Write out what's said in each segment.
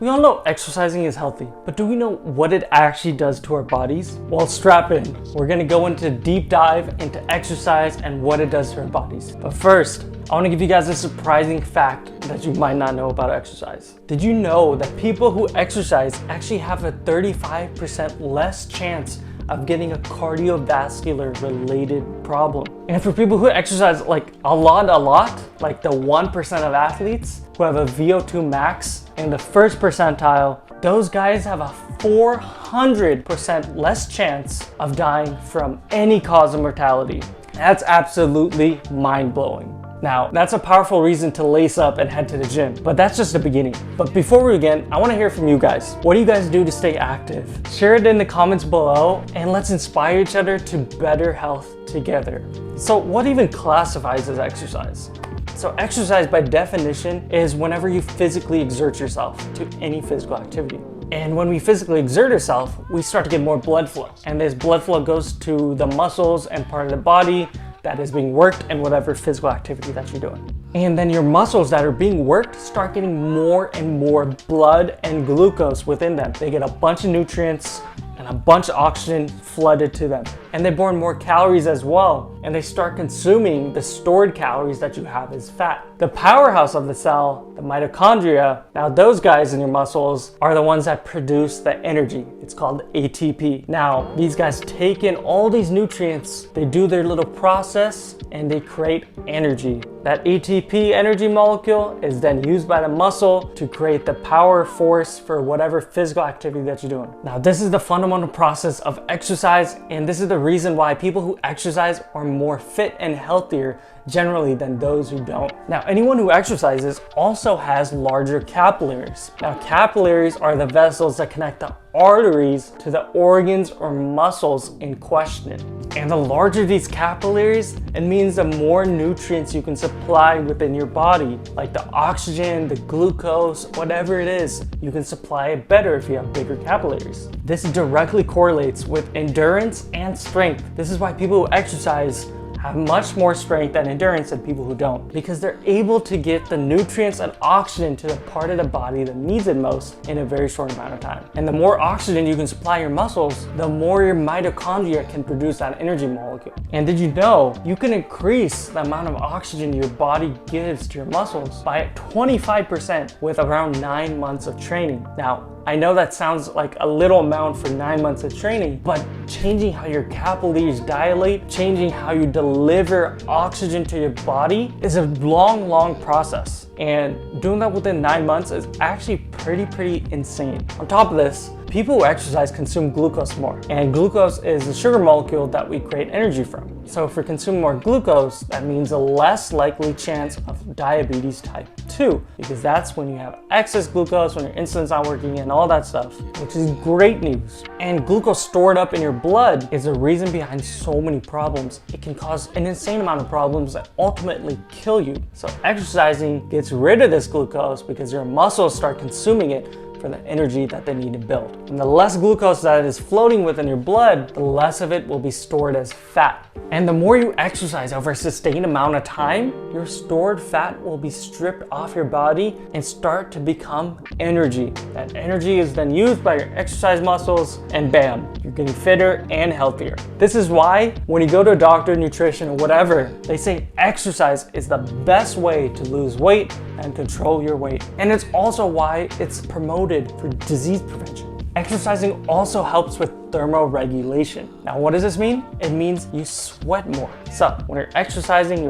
We all know exercising is healthy, but do we know what it actually does to our bodies? Well, strap in. We're gonna go into a deep dive into exercise and what it does to our bodies. But first, I wanna give you guys a surprising fact that you might not know about exercise. Did you know that people who exercise actually have a 35% less chance of getting a cardiovascular related problem? And for people who exercise like a lot, like the 1% of athletes who have a VO2 max in the first percentile, those guys have a 400% less chance of dying from any cause of mortality. That's absolutely mind-blowing. Now, that's a powerful reason to lace up and head to the gym, but that's just the beginning. But before we begin, I want to hear from you guys. What do you guys do to stay active? Share it in the comments below, and let's inspire each other to better health together. So what even classifies as exercise? So exercise by definition is whenever you physically exert yourself to any physical activity. And when we physically exert ourselves, we start to get more blood flow. And this blood flow goes to the muscles and part of the body that is being worked in whatever physical activity that you're doing. And then your muscles that are being worked start getting more and more blood and glucose within them. They get a bunch of nutrients and a bunch of oxygen flooded to them. And they burn more calories as well. And they start consuming the stored calories that you have as fat. The powerhouse of the cell, the mitochondria, now those guys in your muscles are the ones that produce the energy. It's called ATP. Now, these guys take in all these nutrients, they do their little process, and they create energy. That ATP energy molecule is then used by the muscle to create the power force for whatever physical activity that you're doing. Now, this is the fundamental process of exercise, and this is the reason why people who exercise are more fit and healthier generally than those who don't. Now, anyone who exercises also has larger capillaries. Now, capillaries are the vessels that connect the arteries to the organs or muscles in question. And the larger these capillaries, it means the more nutrients you can supply within your body, like the oxygen, the glucose, whatever it is, you can supply it better if you have bigger capillaries. This directly correlates with endurance and strength. This is why people who exercise have much more strength and endurance than people who don't, because they're able to get the nutrients and oxygen to the part of the body that needs it most in a very short amount of time. And the more oxygen you can supply your muscles, the more your mitochondria can produce that energy molecule. And did you know you can increase the amount of oxygen your body gives to your muscles by 25% with around 9 months of training? Now, I know that sounds like a little amount for 9 months of training, but changing how your capillaries dilate, changing how you deliver oxygen to your body is a long process. And doing that within 9 months is actually pretty insane. On top of this, people who exercise consume glucose more, and glucose is a sugar molecule that we create energy from. So if we're consuming more glucose, that means a less likely chance of diabetes type 2, because that's when you have excess glucose, when your insulin's not working and all that stuff, which is great news. And glucose stored up in your blood is the reason behind so many problems. It can cause an insane amount of problems that ultimately kill you. So exercising gets rid of this glucose because your muscles start consuming it for the energy that they need to build. And the less glucose that is floating within your blood, the less of it will be stored as fat. And the more you exercise over a sustained amount of time, your stored fat will be stripped off your body and start to become energy. That energy is then used by your exercise muscles, and bam, you're getting fitter and healthier. This is why when you go to a doctor, nutrition, or whatever, they say exercise is the best way to lose weight and control your weight. And it's also why it's promoted for disease prevention. Exercising also helps with thermoregulation. Now, what does this mean? It means you sweat more. So when you're exercising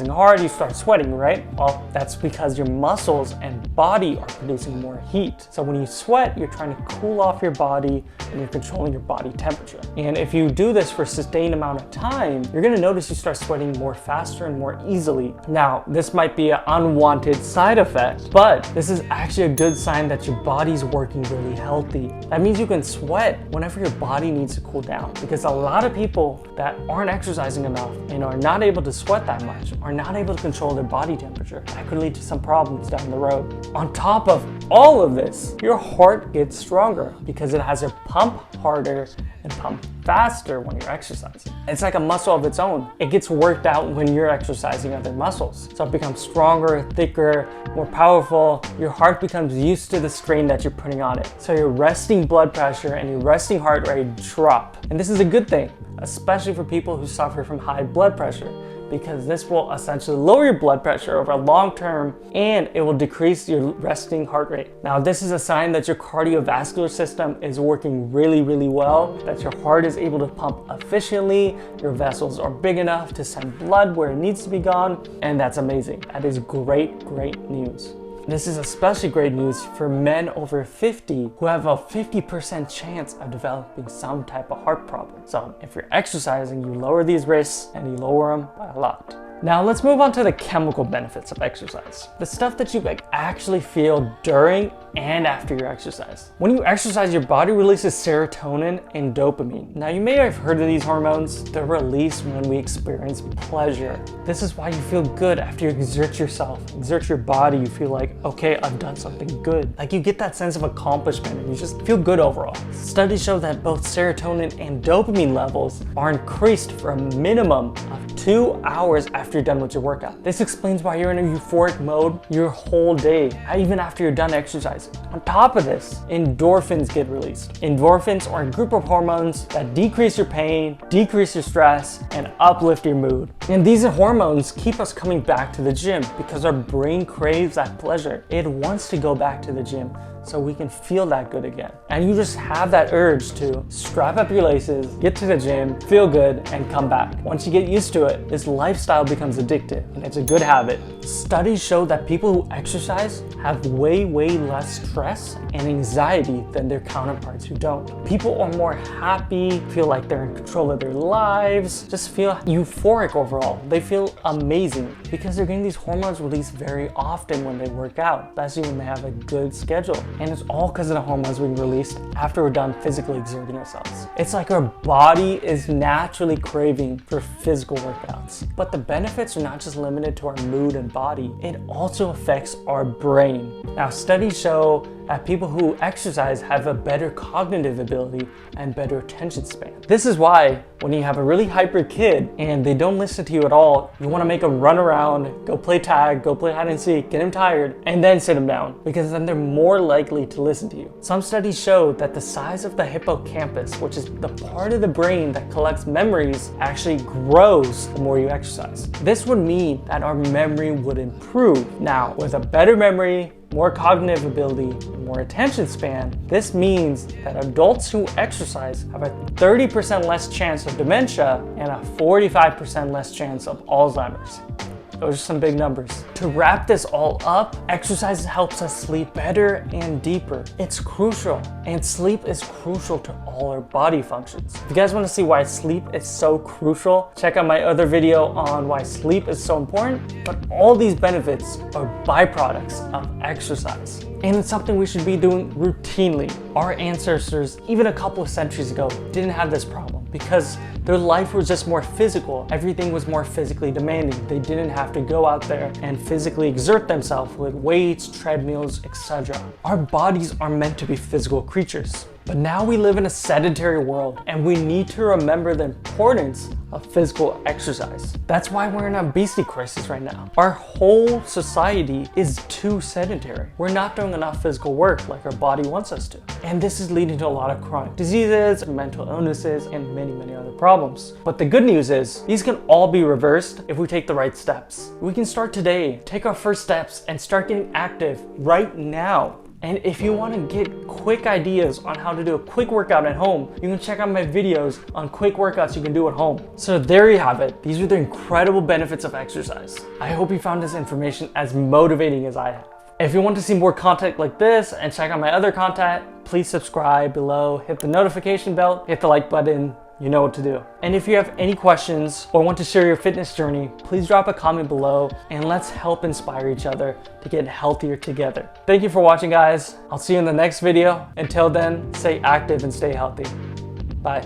hard, you start sweating, right? Well, that's because your muscles and body are producing more heat. So when you sweat, you're trying to cool off your body and you're controlling your body temperature. And if you do this for a sustained amount of time, you're gonna notice you start sweating more faster and more easily. Now, this might be an unwanted side effect, but this is actually a good sign that your body's working really healthy. That means you can sweat whenever your body needs to cool down, because a lot of people that aren't exercising enough and are not able to sweat that much, are not able to control their body temperature. That could lead to some problems down the road. On top of all of this, your heart gets stronger because it has to pump harder and pump faster when you're exercising. It's like a muscle of its own. It gets worked out when you're exercising other muscles. So it becomes stronger, thicker, more powerful. Your heart becomes used to the strain that you're putting on it. So your resting blood pressure and your resting heart rate drop. And this is a good thing, especially for people who suffer from high blood pressure, because this will essentially lower your blood pressure over long term and it will decrease your resting heart rate. Now, this is a sign that your cardiovascular system is working really, really well, that your heart is able to pump efficiently, your vessels are big enough to send blood where it needs to be gone, and that's amazing. That is great, great news. This is especially great news for men over 50 who have a 50% chance of developing some type of heart problem. So if you're exercising, you lower these risks and you lower them by a lot. Now let's move on to the chemical benefits of exercise. The stuff that you actually feel during and after your exercise. When you exercise, your body releases serotonin and dopamine. Now you may have heard of these hormones. They're released when we experience pleasure. This is why you feel good after you exert yourself, exert your body. You feel like, okay, I've done something good. Like you get that sense of accomplishment and you just feel good overall. Studies show that both serotonin and dopamine levels are increased for a minimum of 2 hours after you're done with your workout. This explains why you're in a euphoric mode your whole day, even after you're done exercising. On top of this, endorphins get released. Endorphins are a group of hormones that decrease your pain, decrease your stress, and uplift your mood. And these hormones keep us coming back to the gym because our brain craves that pleasure. It wants to go back to the gym so we can feel that good again. And you just have that urge to strap up your laces, get to the gym, feel good, and come back. Once you get used to it, this lifestyle becomes addictive, and it's a good habit. Studies show that people who exercise have way less stress and anxiety than their counterparts who don't. People are more happy, feel like they're in control of their lives, just feel euphoric overall. They feel amazing because they're getting these hormones released very often when they work out, especially when they have a good schedule. And it's all because of the hormones being released after we're done physically exerting ourselves. It's like our body is naturally craving for physical workouts. But the benefits are not just limited to our mood and body, it also affects our brain. Now, studies show that people who exercise have a better cognitive ability and better attention span. This is why when you have a really hyper kid and they don't listen to you at all, you want to make them run around, go play tag, go play hide and seek, get them tired, and then sit them down, because then they're more likely to listen to you. Some studies show that the size of the hippocampus, which is the part of the brain that collects memories, actually grows the more you exercise. This would mean that our memory would improve. Now, with a better memory, more cognitive ability, more attention span, this means that adults who exercise have a 30% less chance of dementia and a 45% less chance of Alzheimer's. Those are some big numbers. To wrap this all up, exercise helps us sleep better and deeper. It's crucial, and sleep is crucial to all our body functions. If you guys want to see why sleep is so crucial, check out my other video on why sleep is so important. But all these benefits are byproducts of exercise. And it's something we should be doing routinely. Our ancestors, even a couple of centuries ago, didn't have this problem because their life was just more physical. Everything was more physically demanding. They didn't have to go out there and physically exert themselves with weights, treadmills, etc. Our bodies are meant to be physical creatures. But now we live in a sedentary world, and we need to remember the importance of physical exercise. That's why we're in an obesity crisis right now. Our whole society is too sedentary. We're not doing enough physical work like our body wants us to. And this is leading to a lot of chronic diseases, mental illnesses, and many other problems. But the good news is, these can all be reversed if we take the right steps. We can start today, take our first steps, and start getting active right now. And if you want to get quick ideas on how to do a quick workout at home, you can check out my videos on quick workouts you can do at home. So there you have it. These are the incredible benefits of exercise. I hope you found this information as motivating as I have. If you want to see more content like this and check out my other content, please subscribe below, hit the notification bell, hit the like button. You know what to do. And if you have any questions or want to share your fitness journey, please drop a comment below and let's help inspire each other to get healthier together. Thank you for watching, guys. I'll see you in the next video. Until then, stay active and stay healthy. Bye.